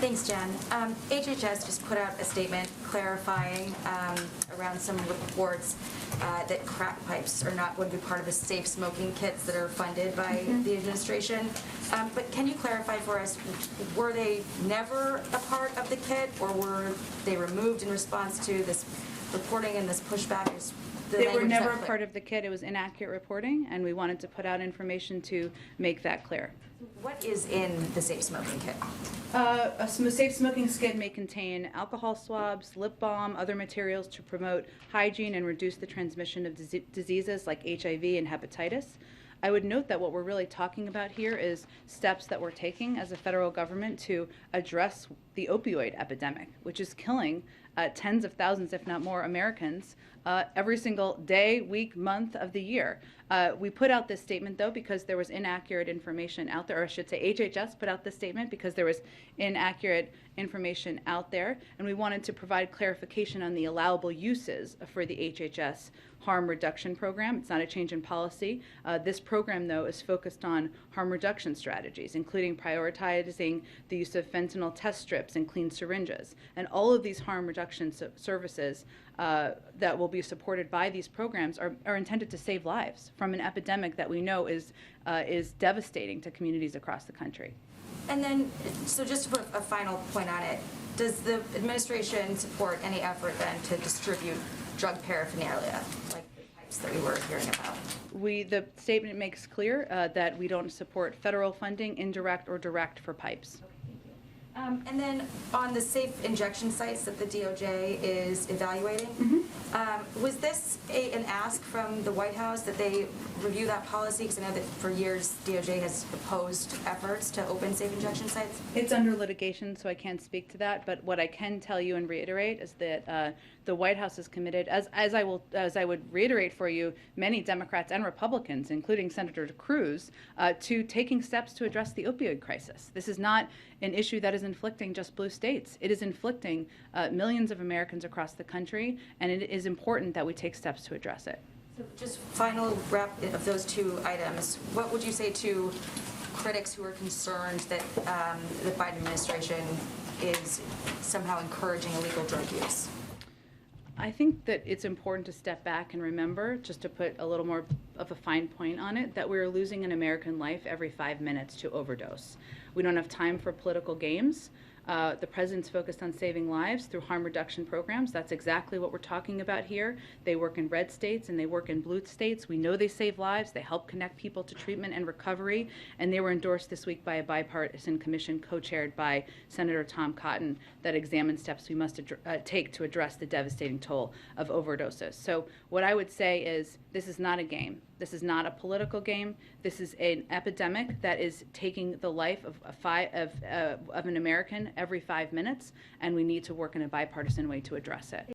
Thanks, Jen. HHS just put out a statement clarifying around some reports that crack pipes would be part of the safe smoking kits that are funded by the administration. But can you clarify for us, were they never a part of the kit, or were they removed in response to this reporting and this pushback? They were never a part of the kit. It was inaccurate reporting, and we wanted to put out information to make that clear. What is in the safe smoking kit? A safe smoking kit may contain alcohol swabs, lip balm, other materials to promote hygiene and reduce the transmission of diseases like HIV and hepatitis. I would note that what we're really talking about here is steps that we're taking as a federal government to address the opioid epidemic, which is killing tens of thousands, if not more, Americans every single day, week, month of the year. We put out this statement, though, because there was inaccurate information out there, or I should say HHS put out this statement because there was inaccurate information out there, and we wanted to provide clarification on the allowable uses for the HHS harm reduction program. It's not a change in policy. This program, though, is focused on harm reduction strategies, including prioritizing the use of fentanyl test strips and clean syringes. And all of these harm reduction services that will be supported by these programs are intended to save lives from an epidemic that we know is devastating to communities across the country. And then, so just to put a final point on it, does the administration support any effort then to distribute drug paraphernalia, like the pipes that we were hearing about? The statement makes clear that we don't support federal funding, indirect or direct, for pipes. And then on the safe injection sites that the DOJ is evaluating, was this an ask from the White House that they review that policy? Because I know that for years DOJ has opposed efforts to open safe injection sites. It's under litigation, so I can't speak to that. But what I can tell you and reiterate is that the White House is committed, as I would reiterate for you, many Democrats and Republicans, including Senator Cruz, to taking steps to address the opioid crisis. This is not an issue that is inflicting just blue states. It is inflicting millions of Americans across the country, and it is important that we take steps to address it. So just final wrap of those two items, what would you say to critics who are concerned that the Biden administration is somehow encouraging illegal drug use? I think that it's important to step back and remember, just to put a little more of a fine point on it, that we're losing an American life every 5 minutes to overdose. We don't have time for political games. The president's focused on saving lives through harm reduction programs. That's exactly what we're talking about here. They work in red states and they work in blue states. We know they save lives. They help connect people to treatment and recovery. And they were endorsed this week by a bipartisan commission co-chaired by Senator Tom Cotton that examines steps we must take to address the devastating toll of overdoses. So what I would say is this is not a game. This is not a political game. This is an epidemic that is taking the life of an American every 5 minutes, and we need to work in a bipartisan way to address it.